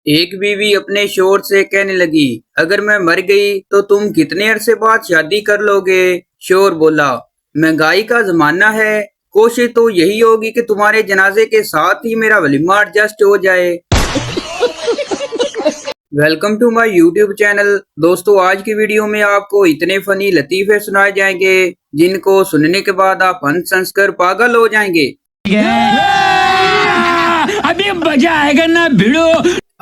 एक बीवी अपने शोहर से कहने लगी, अगर मैं मर गई तो तुम कितने अरसे बाद शादी कर लोगे। शोहर बोला, महंगाई का जमाना है, कोशिश तो यही होगी कि तुम्हारे जनाजे के साथ ही मेरा वलीमा एडजस्ट हो जाए। Welcome to my YouTube channel. दोस्तों, आज की वीडियो में आपको इतने फनी लतीफे सुनाए जाएंगे जिनको सुनने के बाद आप हंस हंस कर पागल हो जाएंगे। अभी मजा आएगा ना भिड़ो।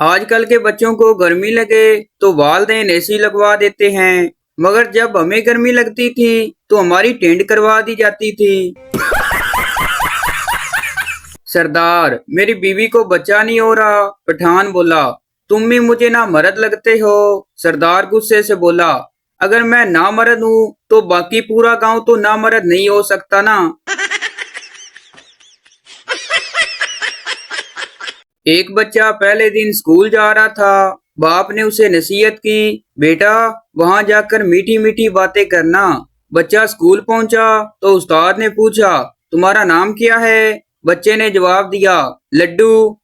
आजकल के बच्चों को गर्मी लगे तो वालदेन एसी लगवा देते हैं, मगर जब हमें गर्मी लगती थी तो हमारी टेंट करवा दी जाती थी। सरदार, मेरी बीवी को बच्चा नहीं हो रहा। पठान बोला, तुम भी मुझे ना मर्द लगते हो। सरदार गुस्से से बोला, अगर मैं ना मर्द हूँ तो बाकी पूरा गांव तो ना मर्द नहीं हो सकता ना। एक बच्चा पहले दिन स्कूल जा रहा था। बाप ने उसे नसीहत की, बेटा वहां जाकर मीठी मीठी बातें करना। बच्चा स्कूल पहुंचा तो उस्ताद ने पूछा, तुम्हारा नाम क्या है? बच्चे ने जवाब दिया, लड्डू।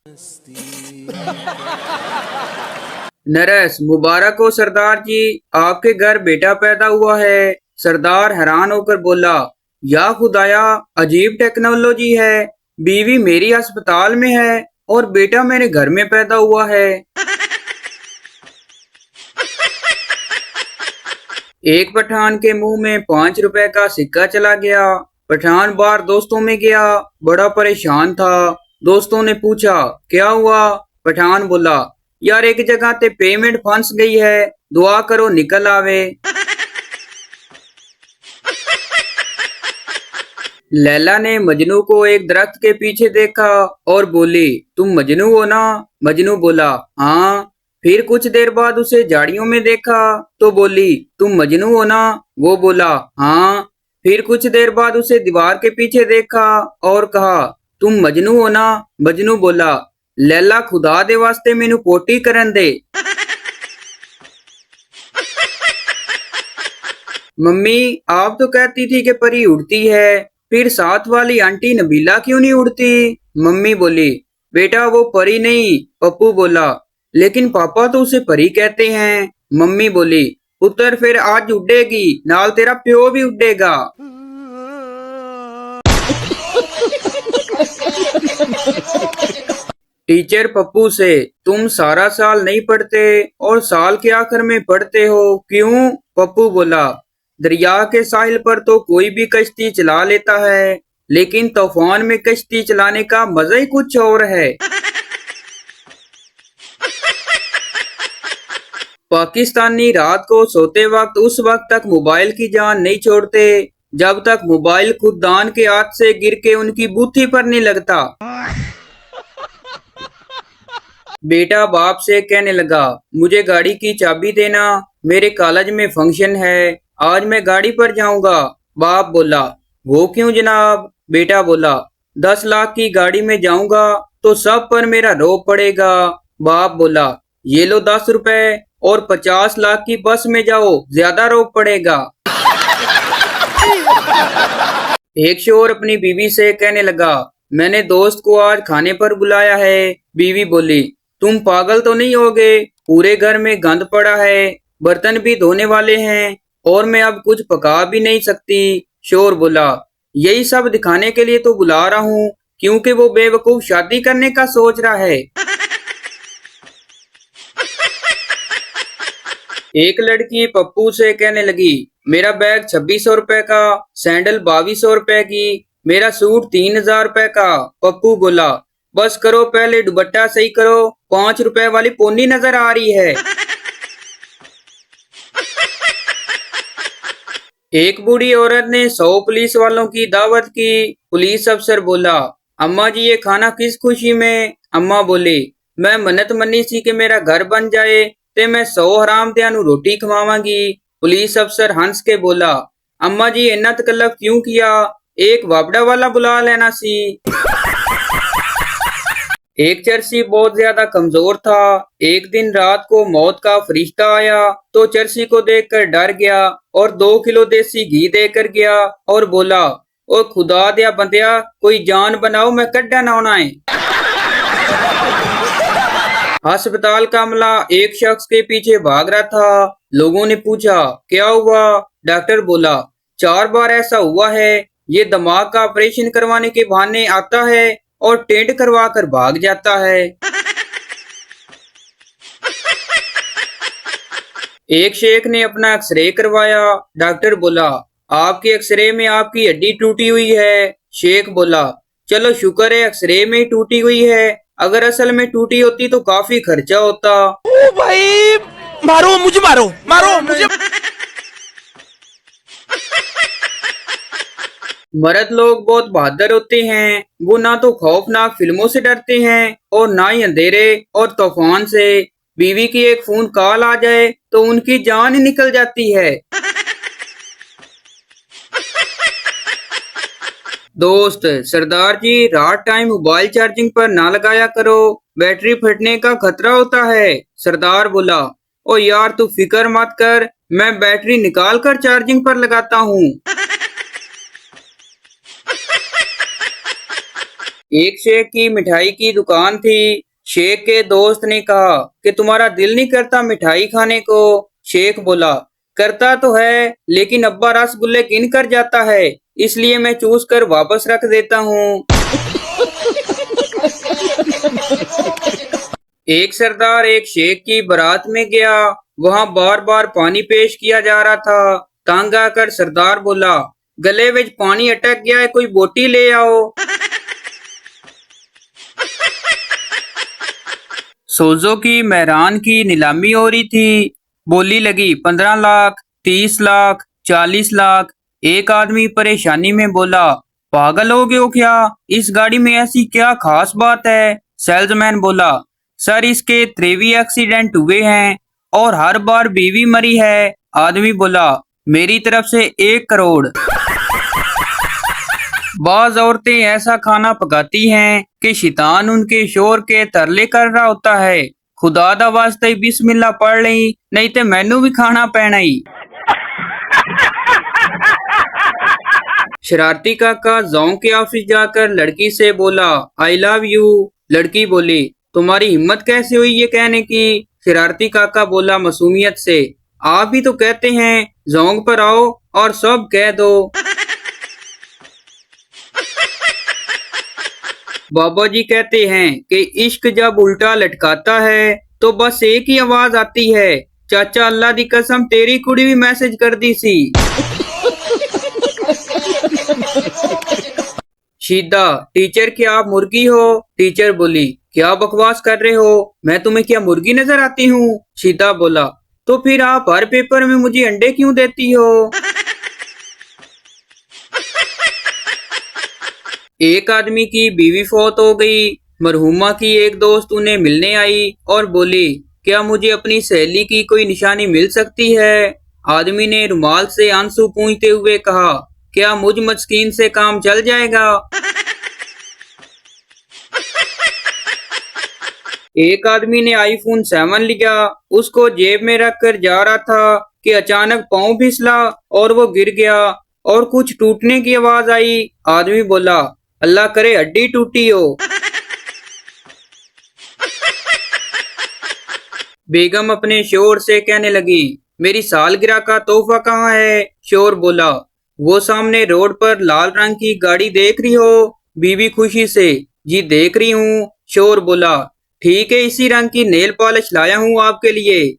नरस, मुबारक हो सरदार जी, आपके घर बेटा पैदा हुआ है। सरदार हैरान होकर बोला, या खुदाया, अजीब टेक्नोलॉजी है। बीवी मेरी अस्पताल में है और बेटा मेरे घर में पैदा हुआ है। एक पठान के मुंह में 5 रुपए का सिक्का चला गया। पठान बाहर दोस्तों में गया, बड़ा परेशान था। दोस्तों ने पूछा, क्या हुआ? पठान बोला, यार एक जगह ते पेमेंट फंस गई है, दुआ करो निकल आवे। लैला ने मजनू को एक दरख्त के पीछे देखा और बोली, तुम मजनू हो ना? मजनू बोला, हाँ। फिर कुछ देर बाद उसे झाड़ियों में देखा तो बोली, तुम मजनू हो ना? वो बोला, हाँ। फिर कुछ देर बाद उसे दीवार के पीछे देखा और कहा, तुम मजनू हो ना? मजनू बोला, लैला खुदा दे वास्ते मैनू पोटी करन दे। मम्मी, आप तो कहती थी कि परी उड़ती है, फिर साथ वाली आंटी नबीला क्यों नहीं उड़ती? मम्मी बोली, बेटा वो परी नहीं। पप्पू बोला, लेकिन पापा तो उसे परी कहते हैं। मम्मी बोली, पुत्र फिर आज उड़ेगी, नाल तेरा प्यो भी उड़ेगा। टीचर पप्पू से, तुम सारा साल नहीं पढ़ते और साल के आखिर में पढ़ते हो, क्यों? पप्पू बोला, दरिया के साहिल पर तो कोई भी कश्ती चला लेता है, लेकिन तूफान में कश्ती चलाने का मजा ही कुछ और है। पाकिस्तानी रात को सोते वक्त उस वक्त तक मोबाइल की जान नहीं छोड़ते जब तक मोबाइल खुदान के हाथ से गिर के उनकी बूथी पर नहीं लगता। बेटा बाप से कहने लगा, मुझे गाड़ी की चाबी देना, मेरे कॉलेज में फंक्शन है, आज मैं गाड़ी पर जाऊंगा। बाप बोला, वो क्यों जनाब? बेटा बोला, 10 लाख की गाड़ी में जाऊंगा तो सब पर मेरा रोब पड़ेगा। बाप बोला, ये लो 10 रुपए और 50 लाख की बस में जाओ, ज्यादा रोब पड़ेगा। एक शोहर अपनी बीवी से कहने लगा, मैंने दोस्त को आज खाने पर बुलाया है। बीवी बोली, तुम पागल तो नहीं होगे? पूरे घर में गंद पड़ा है, बर्तन भी धोने वाले हैं और मैं अब कुछ पका भी नहीं सकती। शोहर बोला, यही सब दिखाने के लिए तो बुला रहा हूँ, क्योंकि वो बेवकूफ शादी करने का सोच रहा है। एक लड़की पप्पू से कहने लगी, मेरा बैग 2600 रुपए का, सैंडल 2200 रुपए की, मेरा सूट 3000 रुपए का। पप्पू बोला, बस करो, पहले दुपट्टा सही करो, 5 रुपए वाली पोनी नजर आ रही है। एक बूढ़ी औरत ने 100 पुलिस वालों की दावत की। पुलिस अफसर बोला, अम्मा जी ये खाना किस खुशी में? अम्मा बोली, मैं मन्नत मन्नी सी कि मेरा घर बन जाए ते मैं 100 हरामदियां नू रोटी खवावांगी। पुलिस अफसर हंस के बोला, अम्मा जी इन्ना तकल्लफ क्यों किया, एक वापड़ा वाला बुला लेना सी। एक चरसी बहुत ज्यादा कमजोर था। एक दिन रात को मौत का फरिश्ता आया तो चरसी को देखकर डर गया और 2 किलो देसी घी देकर गया और बोला, ओ खुदा दिया बंदिया, कोई जान बनाओ, मैं कड्डा ना होना है। अस्पताल का अमला एक शख्स के पीछे भाग रहा था। लोगों ने पूछा क्या हुआ? डॉक्टर बोला 4 बार ऐसा हुआ है। ये दिमाग का ऑपरेशन करवाने के बहाने आता है और टेंट करवा कर भाग जाता है। एक शेख ने अपना एक्सरे करवाया। डॉक्टर बोला आपके एक्सरे में आपकी हड्डी टूटी हुई है। शेख बोला चलो शुक्र है एक्सरे में ही टूटी हुई है, अगर असल में टूटी होती तो काफी खर्चा होता। ओ भाई, मारो मुझे, मारो मारो मुझे। मर्द लोग बहुत बहादुर होते हैं। वो ना तो खौफनाक फिल्मों से डरते हैं और ना ही अंधेरे और तूफान से। बीवी की एक फोन कॉल आ जाए तो उनकी जान ही निकल जाती है। दोस्त, सरदार जी रात टाइम मोबाइल चार्जिंग पर ना लगाया करो, बैटरी फटने का खतरा होता है। सरदार बोला ओ यार तू फिक्र मत कर, मैं बैटरी निकाल कर चार्जिंग पर लगाता हूँ। एक शेख की मिठाई की दुकान थी। शेख के दोस्त ने कहा कि तुम्हारा दिल नहीं करता मिठाई खाने को? शेख बोला करता तो है, लेकिन अब्बा रसगुल्ले गिन कर जाता है, इसलिए मैं चूस कर वापस रख देता हूँ। एक सरदार एक शेख की बारात में गया। वहाँ बार बार पानी पेश किया जा रहा था। तंग आकर सरदार बोला गले में पानी अटक गया है, कोई बोटी ले आओ। सोजो की मेहरान की नीलामी हो रही थी। बोली लगी 15 लाख, 30 लाख, 40 लाख। एक आदमी परेशानी में बोला पागल हो गए हो क्या, इस गाड़ी में ऐसी क्या खास बात है? सेल्समैन बोला सर इसके 3 एक्सीडेंट हुए हैं और हर बार बीवी मरी है। आदमी बोला मेरी तरफ से 1 करोड़। बाज औरतें ऐसा खाना पकाती हैं कि शैतान उनके शोर के तरले कर रहा होता है। खुदा दा वास्ते बिस्मिल्लाह पढ़ ली, नहीं तो मैनू भी खाना पैना ही। शरारती काका जोंग के ऑफिस जाकर लड़की से बोला आई लव यू। लड़की बोली तुम्हारी हिम्मत कैसे हुई ये कहने की? शरारती काका बोला मासूमियत से आप भी तो कहते हैं जोंग पर आओ और सब कह दो। बाबा जी कहते हैं कि इश्क जब उल्टा लटकाता है तो बस एक ही आवाज आती है चाचा अल्लाह दी कसम तेरी कुड़ी भी मैसेज कर दी सी। शीदा टीचर क्या आप मुर्गी हो? टीचर बोली क्या बकवास कर रहे हो, मैं तुम्हें क्या मुर्गी नजर आती हूँ? शीदा बोला तो फिर आप हर पेपर में मुझे अंडे क्यों देती हो? एक आदमी की बीवी फौत हो गई। मरहुमा की एक दोस्त उन्हें मिलने आई और बोली क्या मुझे अपनी सहेली की कोई निशानी मिल सकती है? आदमी ने रुमाल से आंसू पूंछते हुए कहा क्या मुझ मस्कीन से काम चल जाएगा? एक आदमी ने आईफोन 7 लिया, उसको जेब में रख कर जा रहा था कि अचानक पाँव फिसला और वो गिर गया और कुछ टूटने की आवाज आई। आदमी बोला अल्लाह करे हड्डी टूटी हो। बेगम अपने शोहर से कहने लगी मेरी सालगिरह का तोहफा कहाँ है? शोहर बोला वो सामने रोड पर लाल रंग की गाड़ी देख रही हो? बीवी खुशी से जी देख रही हूँ। शोहर बोला ठीक है इसी रंग की नेल पॉलिश लाया हूँ आपके लिए।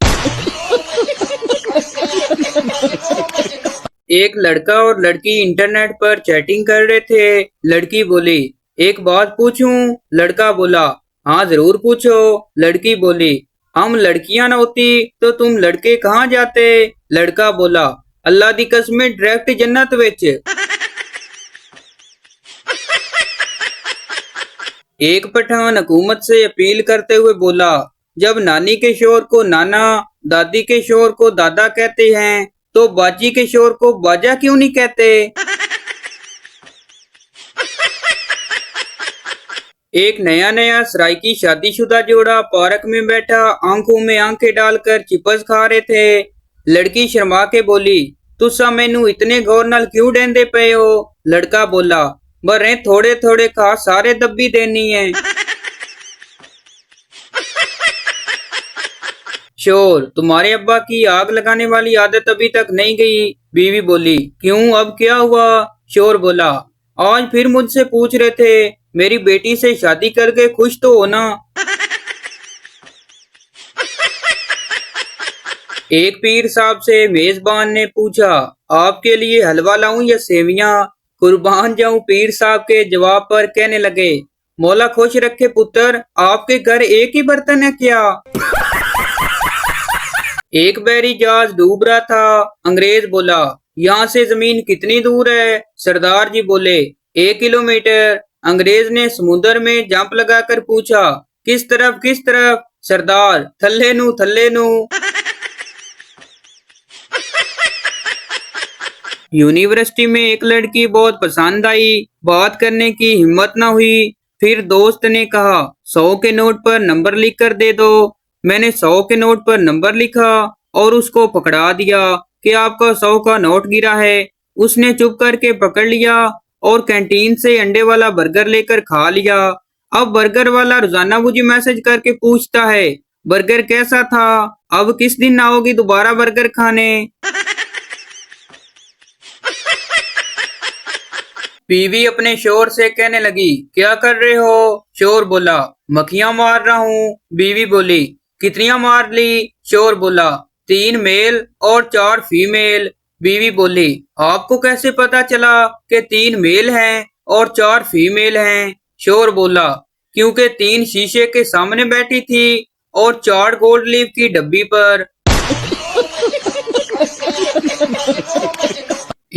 एक लड़का और लड़की इंटरनेट पर चैटिंग कर रहे थे। लड़की बोली एक बात पूछूं? लड़का बोला हाँ जरूर पूछो। लड़की बोली हम लड़कियां न होती तो तुम लड़के कहाँ जाते? लड़का बोला अल्लाह दी कसम डायरेक्ट जन्नत विच। एक पठान हुकूमत से अपील करते हुए बोला जब नानी के शोर को नाना, दादी के शोर को दादा कहते हैं तो बाजी के शोर को बाजा क्यों नहीं कहते? एक नया नया सराइकी शादीशुदा जोड़ा पार्क में बैठा आंखों में आंखें डालकर चिप्स खा रहे थे। लड़की शर्मा के बोली तुसा मैनू इतने गौर नाल क्यों डेंदे पे हो? लड़का बोला बरे थोड़े थोड़े खा सारे दब्बी देनी है। शोर, तुम्हारे अब्बा की आग लगाने वाली आदत अभी तक नहीं गई। बीवी बोली, क्यों, अब क्या हुआ? शोर बोला, आज फिर मुझसे पूछ रहे थे मेरी बेटी से शादी करके खुश तो हो ना। एक पीर साहब से मेजबान ने पूछा, आपके लिए हलवा लाऊं या सेवियां? कुर्बान जाऊं पीर साहब के जवाब पर कहने लगे, मौला खुश रखे पुत्र, आपके घर एक ही बर्तन है क्या? एक बैरी जहाज डूब रहा था। अंग्रेज बोला, यहाँ से जमीन कितनी दूर है? सरदार जी बोले, 1 किलोमीटर। अंग्रेज ने समुद्र में जंप लगाकर पूछा, किस तरफ किस तरफ? सरदार, थल्ले नू थल्ले नू। यूनिवर्सिटी में एक लड़की बहुत पसंद आई, बात करने की हिम्मत न हुई। फिर दोस्त ने कहा, 100 के नोट पर नंबर लिख कर दे दो। मैंने 100 के नोट पर नंबर लिखा और उसको पकड़ा दिया कि आपका 100 का नोट गिरा है। उसने चुप करके पकड़ लिया और कैंटीन से अंडे वाला बर्गर लेकर खा लिया। अब बर्गर वाला रोजाना मुझे मैसेज करके पूछता है, बर्गर कैसा था? अब किस दिन आओगी दोबारा बर्गर खाने? बीवी अपने शोर से कहने लगी, क्या कर रहे हो? शोर बोला, मक्खियां मार रहा हूँ। बीवी बोली, कितनियां मार ली? शोर बोला, 3 मेल और 4 फीमेल। बीवी बोली, आपको कैसे पता चला कि 3 मेल हैं और 4 फीमेल हैं? शोर बोला, क्योंकि 3 शीशे के सामने बैठी थी और 4 गोल्ड लीफ की डब्बी पर।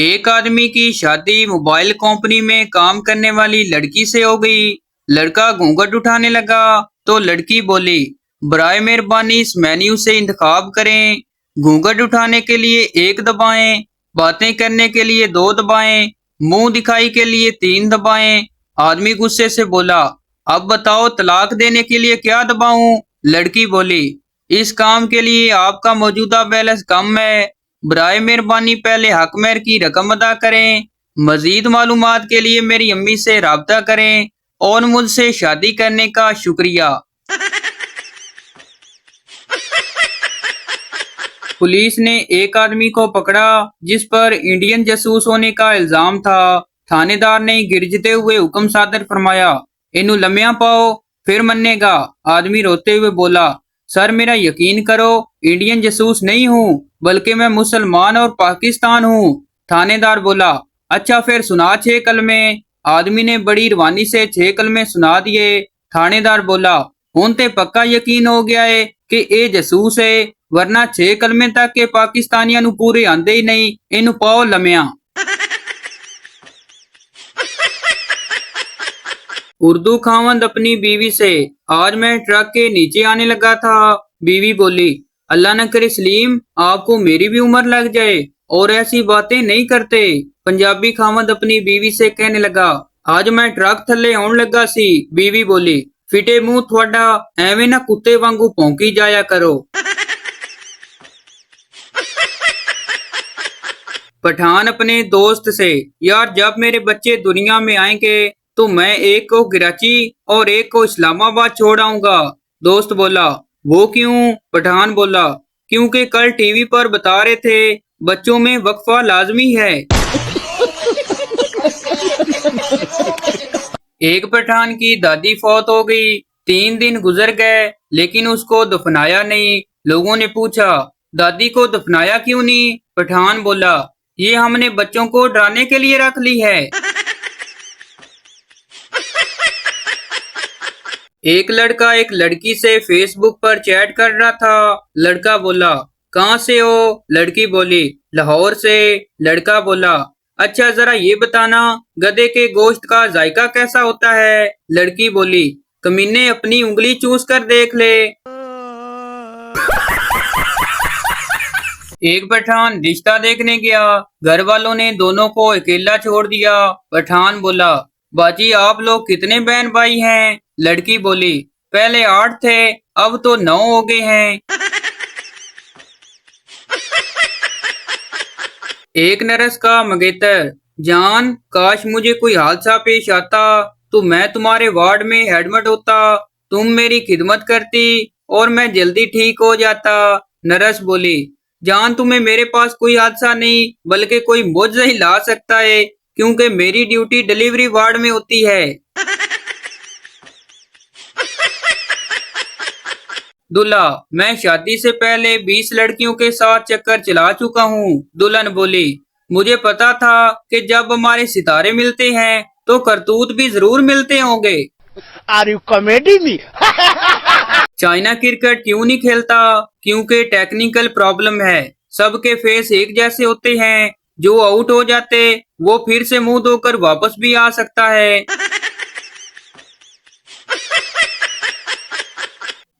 एक आदमी की शादी मोबाइल कंपनी में काम करने वाली लड़की से हो गई। लड़का घूंघट उठाने लगा तो लड़की बोली, बराए मेहरबानी इस मेन्यू से इंतखाब करें। घूंघट उठाने के लिए 1 दबाएं, बातें करने के लिए 2 दबाएं, मुंह दिखाई के लिए 3 दबाएं। आदमी गुस्से से बोला, अब बताओ तलाक देने के लिए क्या दबाऊं? लड़की बोली, इस काम के लिए आपका मौजूदा बैलेंस कम है, बराए मेहरबानी पहले हक महर की रकम अदा करें। मजीद मालूमात के लिए मेरी अम्मी से राब्ता करें और मुझसे शादी करने का शुक्रिया। पुलिस ने एक आदमी को पकड़ा जिस पर इंडियन जासूस होने का इल्जाम था। थानेदार ने गिरजते हुए हुक्म सादर फरमाया, इन्हू लम्या पाओ फिर मन्नेगा। आदमी रोते हुए बोला, सर मेरा यकीन करो, इंडियन जासूस नहीं हूँ, बल्कि मैं मुसलमान और पाकिस्तान हूँ। थानेदार बोला, अच्छा फिर सुना 6 कलमे। आदमी ने बड़ी रवानी से 6 कलमे सुना दिए। थानेदार बोला, हुन ते पक्का यकीन हो गया है कि ए जासूस है, वरना 6 कलमे तक के पाकिस्तानियों नू पूरे आंदे ही नहीं। इनू पाओ लम्या। उर्दू खावंद अपनी बीवी से, आज मैं ट्रक के नीचे आने लगा था। बीवी बोली, अल्लाह न करे सलीम, आपको मेरी भी उम्र लग जाए और ऐसी बातें नहीं करते। पंजाबी खावंद अपनी बीवी से कहने लगा, आज मैं ट्रक थल्ले आउण लगा सी। बीवी बोली, फिटे मुंह थोड़ा, एवें ना कुत्ते वांगू भौंकी जाया करो। पठान अपने दोस्त से, यार जब मेरे बच्चे दुनिया में आएंगे तो मैं एक को कराची और एक को इस्लामाबाद छोड़ आऊंगा। दोस्त बोला, वो क्यों? पठान बोला, क्योंकि कल टीवी पर बता रहे थे बच्चों में वक्फा लाजमी है। एक पठान की दादी फौत हो गई। 3 दिन गुजर गए लेकिन उसको दफनाया नहीं। लोगों ने पूछा, दादी को दफनाया क्यों नहीं? पठान बोला, ये हमने बच्चों को डराने के लिए रख ली है। एक लड़का एक लड़की से फेसबुक पर चैट कर रहा था। लड़का बोला, कहाँ से हो? लड़की बोली, लाहौर से। लड़का बोला, अच्छा जरा ये बताना गधे के गोश्त का जायका कैसा होता है? लड़की बोली, कमीने अपनी उंगली चूस कर देख ले। एक पठान रिश्ता देखने गया। घर वालों ने दोनों को अकेला छोड़ दिया। पठान बोला, बाजी आप लोग कितने बहन भाई हैं? लड़की बोली, पहले 8 थे, अब तो 9 हो गए हैं। एक नरस का मंगेतर, जान काश मुझे कोई हादसा पेश आता तो मैं तुम्हारे वार्ड में हेडमेट होता, तुम मेरी खिदमत करती, और मैं जल्दी ठीक हो जाता। नर्स बोली, जान तुम्हें मेरे पास कोई हादसा नहीं बल्कि कोई मुआवजा ही ला सकता है, क्योंकि मेरी ड्यूटी डिलीवरी वार्ड में होती है। दूल्हा, मैं शादी से पहले 20 लड़कियों के साथ चक्कर चला चुका हूँ। दुल्हन बोली, मुझे पता था कि जब हमारे सितारे मिलते हैं तो करतूत भी जरूर मिलते होंगे। Are you comedy me? China cricket क्यों नहीं खेलता? क्योंकि टेक्निकल प्रॉब्लम है। सबके फेस एक जैसे होते हैं। जो आउट हो जाते वो फिर से मुंह धोकर वापस भी आ सकता है।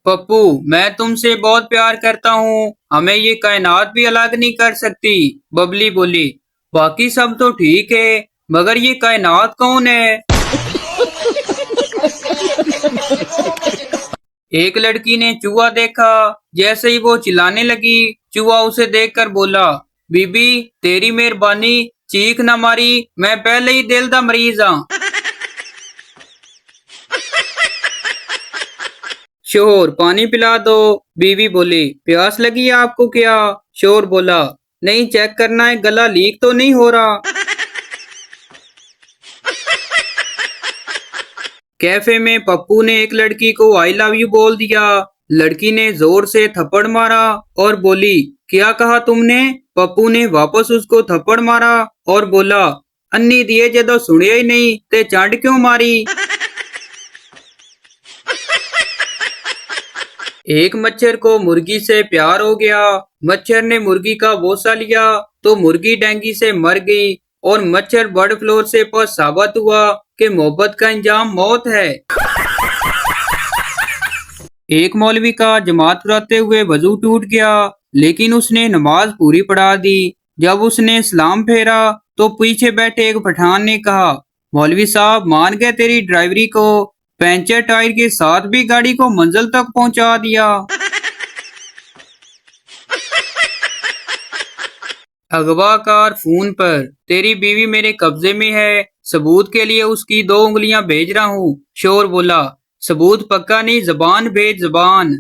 पप्पू, मैं तुमसे बहुत प्यार करता हूँ, हमें ये कायनात भी अलग नहीं कर सकती। बबली बोली, बाकी सब तो ठीक है मगर ये कायनात कौन है? एक लड़की ने चूहा देखा। जैसे ही वो चिल्लाने लगी, चूहा उसे देखकर बोला, बीबी तेरी मेहरबानी, चीख न मारी, मैं पहले ही दिल दा मरीज हाँ। शोर, पानी पिला दो। बीवी बोली, प्यास लगी है आपको क्या? शोर बोला, नहीं, चेक करना है गला लीक तो नहीं हो रहा। कैफे में पप्पू ने एक लड़की को आई लव यू बोल दिया। लड़की ने जोर से थप्पड़ मारा और बोली, क्या कहा तुमने? पप्पू ने वापस उसको थप्पड़ मारा और बोला, अन्नी दिए जदों सुनिया ही नहीं ते चंड क्यों मारी? एक मच्छर को मुर्गी से प्यार हो गया। मच्छर ने मुर्गी का बोसा लिया तो मुर्गी डेंगू से मर गई और मच्छर बर्ड फ्लू से पर साबित हुआ कि मोहब्बत का अंजाम मौत है। एक मौलवी का जमात पढ़ाते हुए वजू टूट गया, लेकिन उसने नमाज पूरी पढ़ा दी। जब उसने सलाम फेरा तो पीछे बैठे एक पठान ने कहा, मौलवी साहब मान गए तेरी ड्राइवरी को, पंचर टायर के साथ भी गाड़ी को मंजिल तक पहुंचा दिया। अगवाकार फोन पर, तेरी बीवी मेरे कब्जे में है, सबूत के लिए उसकी 2 उंगलियां भेज रहा हूँ। शोर बोला, सबूत पक्का नहीं, जबान भेज जबान।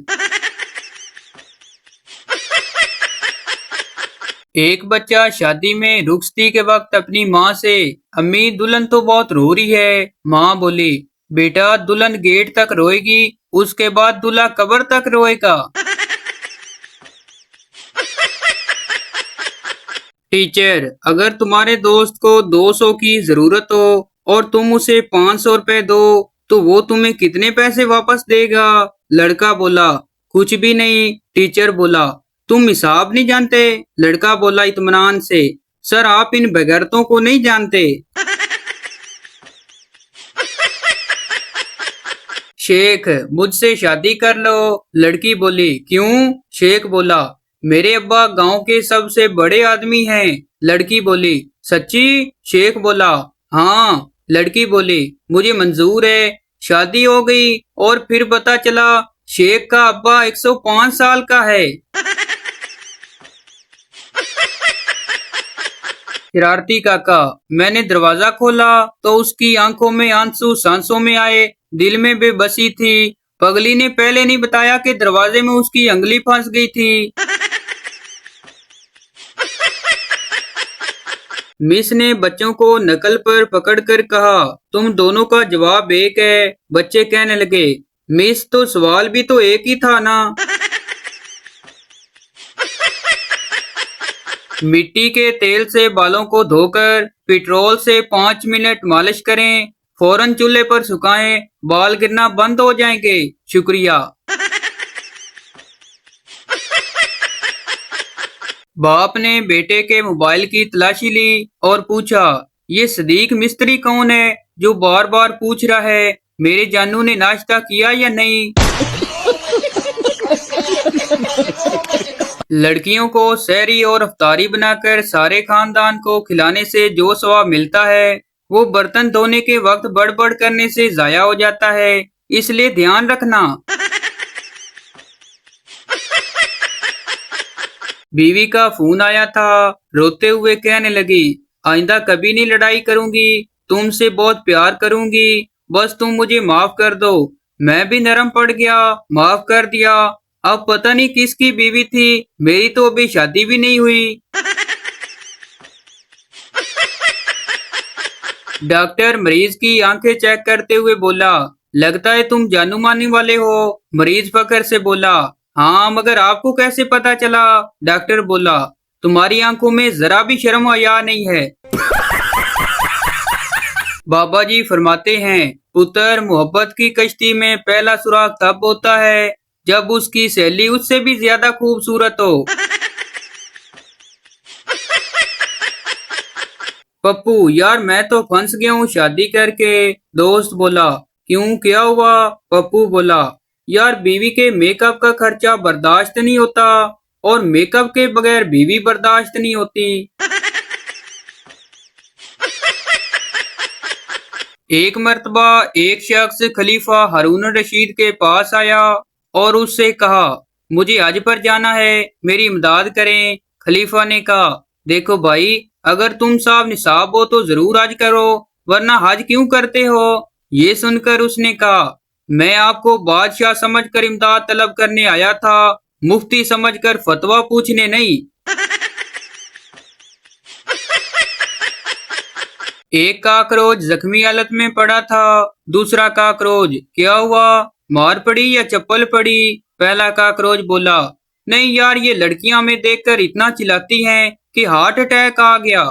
एक बच्चा शादी में रुखसती के वक्त अपनी माँ से, अम्मी दुल्हन तो बहुत रो रही है। माँ बोली, बेटा दुल्हन गेट तक रोएगी, उसके बाद दूल्हा कब्र तक रोएगा। टीचर, अगर तुम्हारे दोस्त को 200 की जरूरत हो और तुम उसे 500 रुपए दो तो वो तुम्हें कितने पैसे वापस देगा? लड़का बोला, कुछ भी नहीं। टीचर बोला, तुम हिसाब नहीं जानते? लड़का बोला इत्मीनान से, सर आप इन बेगैरतों को नहीं जानते। शेख, मुझसे शादी कर लो। लड़की बोली, क्यों? शेख बोला, मेरे अब्बा गांव के सबसे बड़े आदमी हैं। लड़की बोली, सच्ची? शेख बोला, हाँ। लड़की बोली, मुझे मंजूर है। शादी हो गई और फिर पता चला शेख का अब्बा 105 साल का है। शरारती काका, मैंने दरवाजा खोला तो उसकी आंखों में आंसू सांसों में आए, दिल में बेबसी थी। पगली ने पहले नहीं बताया कि दरवाजे में उसकी उंगली फंस गई थी। मिस ने बच्चों को नकल पर पकड़कर कहा, तुम दोनों का जवाब एक है। बच्चे कहने लगे, मिस तो सवाल भी तो एक ही था ना। मिट्टी के तेल से बालों को धोकर पेट्रोल से 5 मिनट मालिश करें, फौरन चूल्हे पर सुखाएं, बाल गिरना बंद हो जाएंगे। शुक्रिया। बाप ने बेटे के मोबाइल की तलाशी ली और पूछा, ये सदीक मिस्त्री कौन है जो बार बार पूछ रहा है मेरे जानू ने नाश्ता किया या नहीं? लड़कियों को सहरी और अफ्तारी बनाकर सारे खानदान को खिलाने से जो सवाब मिलता है वो बर्तन धोने के वक्त बड़बड़ करने से जाया हो जाता है, इसलिए ध्यान रखना। बीवी का फोन आया था, रोते हुए कहने लगी, आइंदा कभी नहीं लड़ाई करूंगी, तुमसे बहुत प्यार करूंगी, बस तुम मुझे माफ कर दो। मैं भी नरम पड़ गया, माफ कर दिया अब पता नहीं किसकी बीवी थी, मेरी तो अभी शादी भी नहीं हुई। डॉक्टर मरीज की आंखें चेक करते हुए बोला, लगता है तुम जानू मानने वाले हो। मरीज फकर से बोला, हाँ मगर आपको कैसे पता चला? डॉक्टर बोला, तुम्हारी आंखों में जरा भी शर्म हया नहीं है। बाबा जी फरमाते हैं, पुत्र मोहब्बत की कश्ती में पहला सुराग तब होता है जब उसकी सहेली उससे भी ज्यादा खूबसूरत हो। पप्पू, यार मैं तो फंस गया हूँ शादी करके। दोस्त बोला, क्यों क्या हुआ? पप्पू बोला, यार बीवी के मेकअप का खर्चा बर्दाश्त नहीं होता और मेकअप के बगैर बीवी बर्दाश्त नहीं होती। एक मर्तबा एक शख्स खलीफा हारून रशीद के पास आया और उससे कहा, मुझे हज पर जाना है, मेरी इमदाद करें। खलीफा ने कहा, देखो भाई, अगर तुम साहब निसाब हो तो जरूर हज करो, वरना हज क्यों करते हो? ये सुनकर उसने कहा, मैं आपको बादशाह समझकर इमदाद तलब करने आया था, मुफ्ती समझकर फतवा पूछने नहीं। एक काकरोच जख्मी हालत में पड़ा था। दूसरा काकरोच, क्या हुआ, मार पड़ी या चप्पल पड़ी? पहला काकरोच बोला, नहीं यार, ये लड़कियां हमें देखकर इतना चिल्लाती हैं कि हार्ट अटैक आ गया।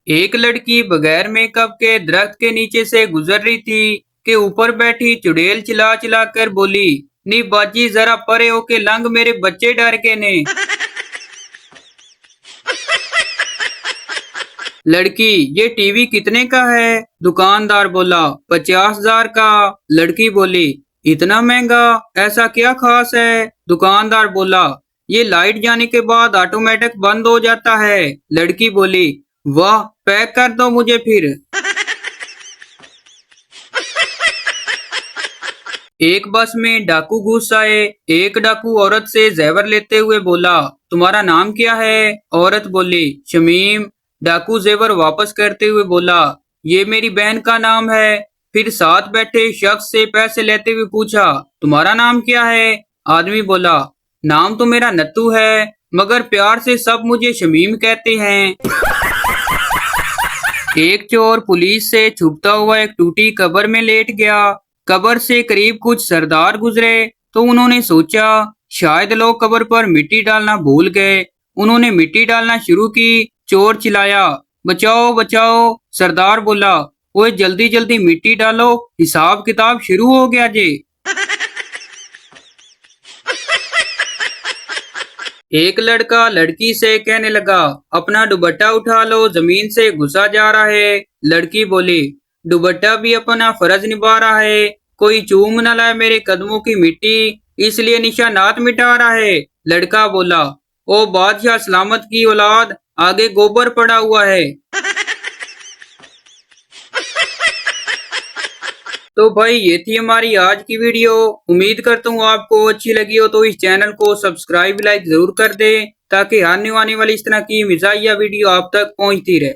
एक लड़की बगैर मेकअप के दरख्त के नीचे से गुजर रही थी कि ऊपर बैठी चुड़ैल चिल्ला चिल्ला कर बोली, नी बाजी जरा परे होके लंग, मेरे बच्चे डर के ने। लड़की, ये टीवी कितने का है? दुकानदार बोला, 50,000 का। लड़की बोली, इतना महंगा, ऐसा क्या खास है? दुकानदार बोला, ये लाइट जाने के बाद ऑटोमेटिक बंद हो जाता है। लड़की बोली, वाह, पैक कर दो मुझे फिर। एक बस में डाकू घुस आए। एक डाकू औरत से जेवर लेते हुए बोला, तुम्हारा नाम क्या है? औरत बोली, शमीम। डाकू जेवर वापस करते हुए बोला, ये मेरी बहन का नाम है। फिर साथ बैठे शख्स से पैसे लेते हुए पूछा, तुम्हारा नाम क्या है? आदमी बोला, नाम तो मेरा नत्तू है, मगर प्यार से सब मुझे शमीम कहते हैं। एक चोर पुलिस से छुपता हुआ एक टूटी कब्र में लेट गया। कब्र से करीब कुछ सरदार गुजरे तो उन्होंने सोचा, शायद लोग कब्र पर मिट्टी डालना भूल गए। उन्होंने मिट्टी डालना शुरू की। चोर चिल्लाया, बचाओ बचाओ। सरदार बोला, ओए जल्दी जल्दी मिट्टी डालो, हिसाब किताब शुरू हो गया जे। एक लड़का लड़की से कहने लगा, अपना दुपट्टा उठा लो, जमीन से घुसा जा रहा है। लड़की बोली, दुपट्टा भी अपना फर्ज निभा रहा है, कोई चूम न लाए मेरे कदमों की मिट्टी, इसलिए निशानात मिटा रहा है। लड़का बोला, ओ बादशाह सलामत की औलाद, आगे गोबर पड़ा हुआ है। तो भाई ये थी हमारी आज की वीडियो। उम्मीद करता हूँ आपको अच्छी लगी हो, तो इस चैनल को सब्सक्राइब लाइक जरूर कर दे ताकि आने वाली इस तरह की मिजाहिया वीडियो आप तक पहुँचती रहे।